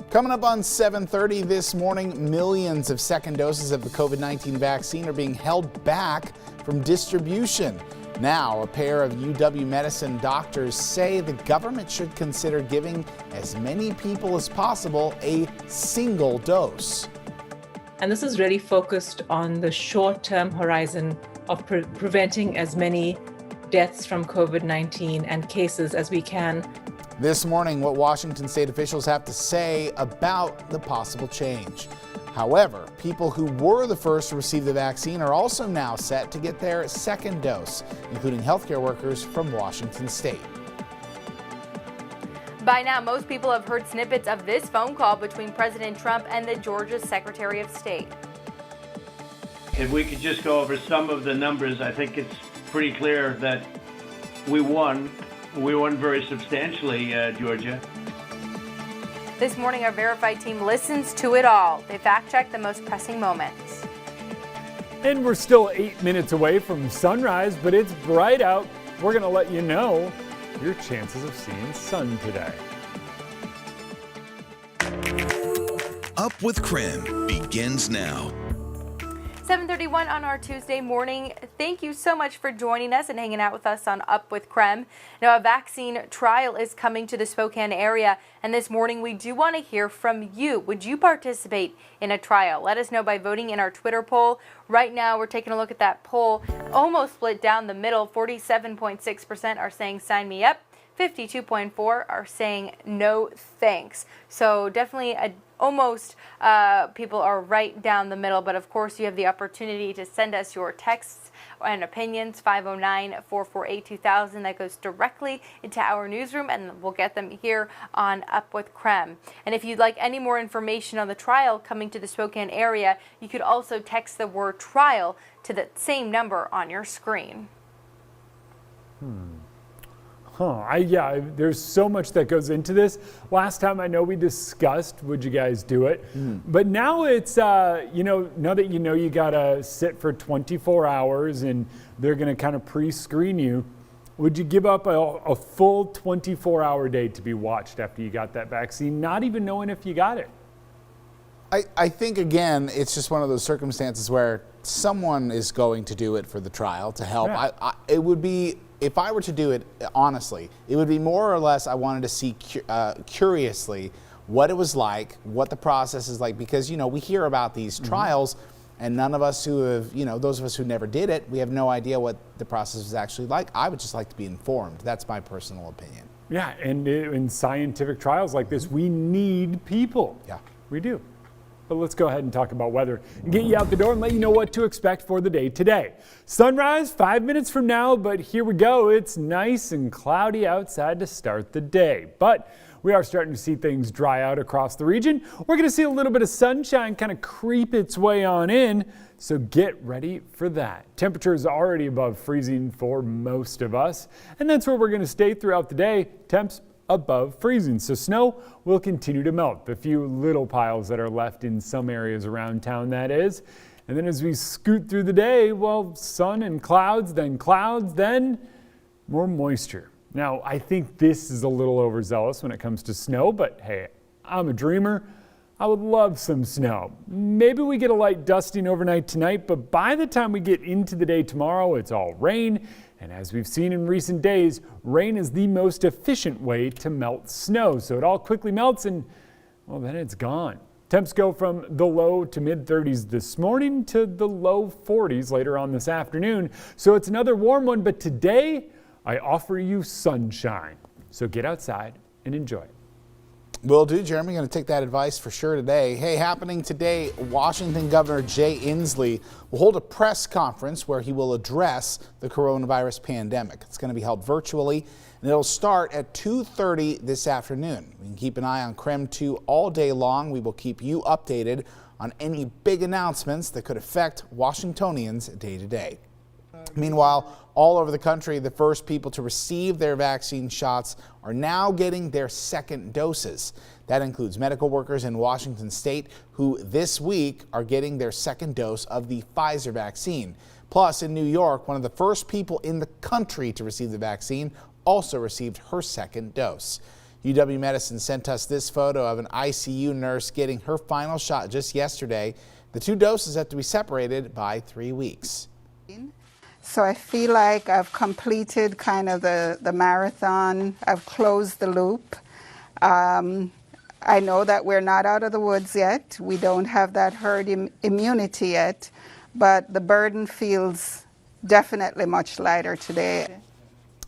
Coming up on 7:30 this morning, millions of second doses of the COVID-19 vaccine are being held back from distribution. Now, a pair of UW Medicine doctors say the government should consider giving as many people as possible a single dose. And this is really focused on the short-term horizon of preventing as many deaths from COVID-19 and cases as we can. This morning, what Washington state officials have to say about the possible change. However, people who were the first to receive the vaccine are also now set to get their second dose, including healthcare workers from Washington state. By now, most people have heard snippets of this phone call between President Trump and the Georgia Secretary of State. If we could just go over some of the numbers, I think it's pretty clear that we won. We won very substantially, Georgia. This morning, our Verified team listens to it all. They fact-check the most pressing moments. And we're still 8 minutes away from sunrise, but it's bright out. We're going to let you know your chances of seeing sun today. Up with KREM begins now. 7:31 on our Tuesday morning. Thank you so much for joining us and hanging out with us on Up with KREM. Now, a vaccine trial is coming to the Spokane area, and this morning we do want to hear from you. Would you participate in a trial? Let us know by voting in our Twitter poll. Right now, we're taking a look at that poll, almost split down the middle. 47.6% are saying sign me up. 52.4% are saying no thanks. So definitely almost people are right down the middle, but of course you have the opportunity to send us your texts and opinions. 509-448-2000. That goes directly into our newsroom, and we'll get them here on Up with KREM. And if you'd like any more information on the trial coming to the Spokane area, you could also text the word trial to the same number on your screen. Yeah, there's so much that goes into this. Last time I know we discussed, would you guys do it? But now it's, now that you gotta sit for 24 hours and they're gonna kind of pre-screen you, would you give up a full 24-hour day to be watched after you got that vaccine, not even knowing if you got it? I think, again, it's just one of those circumstances where someone is going to do it for the trial to help. Yeah. It would be, if I were to do it, honestly, it would be more or less I wanted to see curiously what it was like, what the process is like, because, we hear about these trials and none of us who have, those of us who never did it, we have no idea what the process is actually like. I would just like to be informed. That's my personal opinion. Yeah, and in scientific trials like this, we need people. Yeah. We do. But let's go ahead and talk about weather and get you out the door and let you know what to expect for the day today. Sunrise 5 minutes from now, but here we go. It's nice and cloudy outside to start the day. But we are starting to see things dry out across the region. We're going to see a little bit of sunshine kind of creep its way on in, so get ready for that. Temperatures are already above freezing for most of us, and that's where we're going to stay throughout the day. Temps above freezing, so snow will continue to melt. The few little piles that are left in some areas around town, that is. And then as we scoot through the day, well, sun and clouds, then more moisture. Now, I think this is a little overzealous when it comes to snow, but hey, I'm a dreamer. I would love some snow. Maybe we get a light dusting overnight tonight, but by the time we get into the day tomorrow, it's all rain. And as we've seen in recent days, rain is the most efficient way to melt snow. So it all quickly melts and, well, then it's gone. Temps go from the low to mid 30s this morning to the low 40s later on this afternoon. So it's another warm one, but today I offer you sunshine. So get outside and enjoy it. Will do, Jeremy. Going to take that advice for sure today. Hey, happening today, Washington Governor Jay Inslee will hold a press conference where he will address the coronavirus pandemic. It's going to be held virtually, and it'll start at 2:30 this afternoon. You can keep an eye on KREM 2 all day long. We will keep you updated on any big announcements that could affect Washingtonians day to day. Meanwhile, all over the country, the first people to receive their vaccine shots are now getting their second doses. That includes medical workers in Washington state who this week are getting their second dose of the Pfizer vaccine. Plus, in New York, one of the first people in the country to receive the vaccine also received her second dose. UW Medicine sent us this photo of an ICU nurse getting her final shot just yesterday. The two doses have to be separated by 3 weeks. So I feel like I've completed kind of the marathon. I've closed the loop. I know that we're not out of the woods yet. We don't have that herd immunity yet, but the burden feels definitely much lighter today.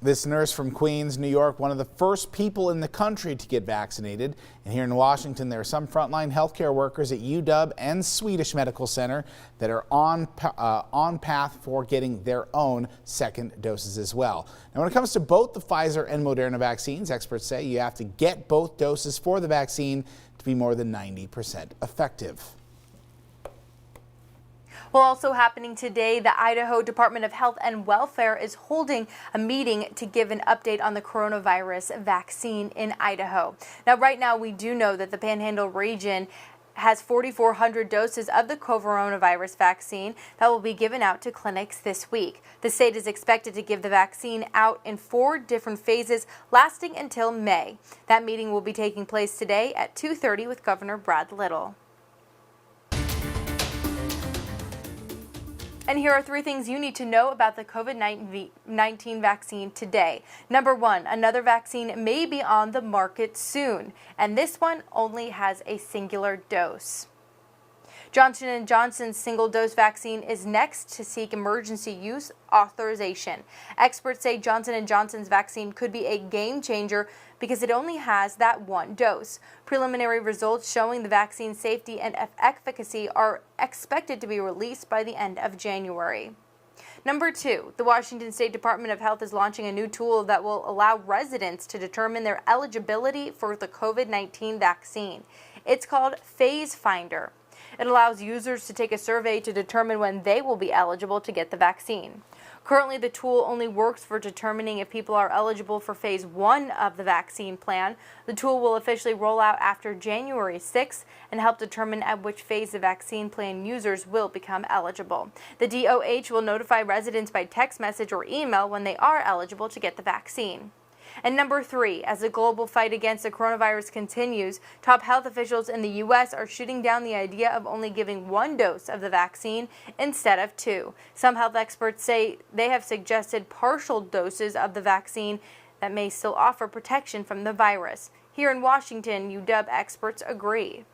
This nurse from Queens, New York, one of the first people in the country to get vaccinated. And here in Washington, there are some frontline healthcare workers at UW and Swedish Medical Center that are on path for getting their own second doses as well. Now, when it comes to both the Pfizer and Moderna vaccines, experts say you have to get both doses for the vaccine to be more than 90% effective. Well, also happening today, the Idaho Department of Health and Welfare is holding a meeting to give an update on the coronavirus vaccine in Idaho. Now, right now, we do know that the Panhandle region has 4,400 doses of the coronavirus vaccine that will be given out to clinics this week. The state is expected to give the vaccine out in 4 different phases, lasting until May. That meeting will be taking place today at 2:30 with Governor Brad Little. And here are 3 things you need to know about the COVID-19 vaccine today. Number 1, another vaccine may be on the market soon, and this one only has a singular dose. Johnson & Johnson's single-dose vaccine is next to seek emergency use authorization. Experts say Johnson & Johnson's vaccine could be a game changer because it only has that one dose. Preliminary results showing the vaccine's safety and efficacy are expected to be released by the end of January. Number 2, the Washington State Department of Health is launching a new tool that will allow residents to determine their eligibility for the COVID-19 vaccine. It's called Phase Finder. It allows users to take a survey to determine when they will be eligible to get the vaccine. Currently, the tool only works for determining if people are eligible for Phase 1 of the vaccine plan. The tool will officially roll out after January 6th and help determine at which phase the vaccine plan users will become eligible. The DOH will notify residents by text message or email when they are eligible to get the vaccine. And number 3, as the global fight against the coronavirus continues, top health officials in the U.S. are shooting down the idea of only giving 1 dose of the vaccine instead of 2. Some health experts say they have suggested partial doses of the vaccine that may still offer protection from the virus. Here in Washington, UW experts agree.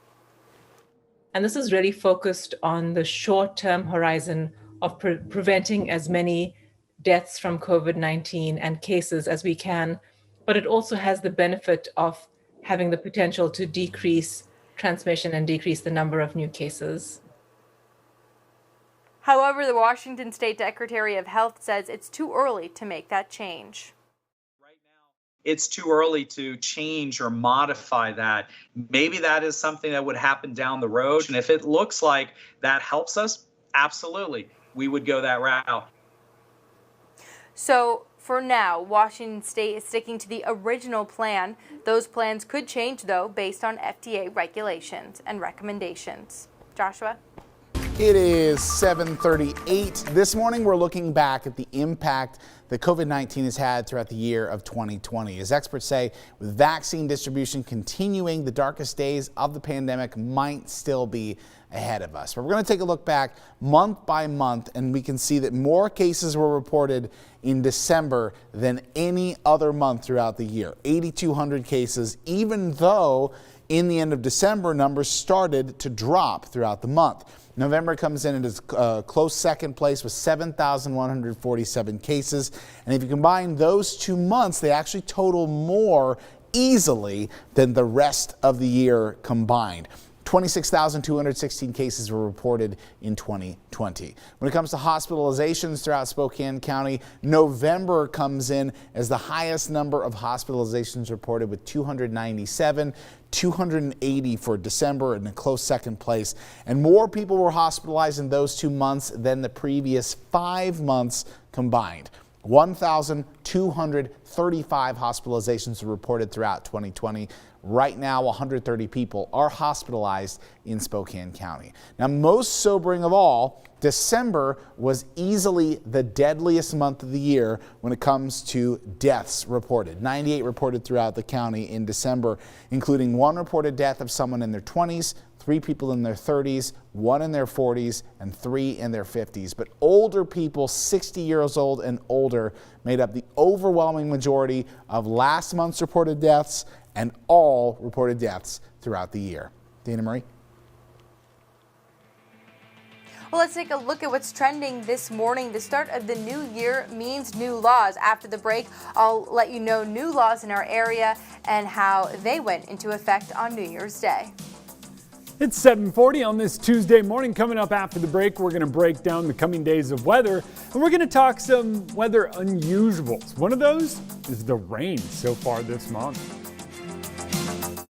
And this is really focused on the short-term horizon of preventing as many deaths from COVID-19 and cases as we can, but it also has the benefit of having the potential to decrease transmission and decrease the number of new cases. However, the Washington State Secretary of Health says it's too early to make that change. Right now, it's too early to change or modify that. Maybe that is something that would happen down the road. And if it looks like that helps us, absolutely, we would go that route. So for now, Washington State is sticking to the original plan. Those plans could change, though, based on FDA regulations and recommendations. Joshua? It is 7:38. This morning, we're looking back at the impact that COVID-19 has had throughout the year of 2020. As experts say, with vaccine distribution continuing, the darkest days of the pandemic might still be ahead of us. But we're going to take a look back month by month, and we can see that more cases were reported in December than any other month throughout the year. 8,200 cases, even though in the end of December, numbers started to drop throughout the month. November comes in at a close second place with 7,147 cases. And if you combine those 2 months, they actually total more easily than the rest of the year combined. 26,216 cases were reported in 2020. When it comes to hospitalizations throughout Spokane County, November comes in as the highest number of hospitalizations reported with 297, 280 for December in a close second place. And more people were hospitalized in those 2 months than the previous 5 months combined. 1,235 hospitalizations were reported throughout 2020. Right now, 130 people are hospitalized in Spokane County. Now, most sobering of all, December was easily the deadliest month of the year when it comes to deaths reported. 98 reported throughout the county in December, including 1 reported death of someone in their 20s, 3 people in their 30s, 1 in their 40s, and 3 in their 50s. But older people, 60 years old and older, made up the overwhelming majority of last month's reported deaths and all reported deaths throughout the year. Dana Marie. Well, let's take a look at what's trending this morning. The start of the new year means new laws. After the break, I'll let you know new laws in our area and how they went into effect on New Year's Day. It's 7:40 on this Tuesday morning. Coming up after the break, we're going to break down the coming days of weather, and we're going to talk some weather unusuals. One of those is the rain so far this month.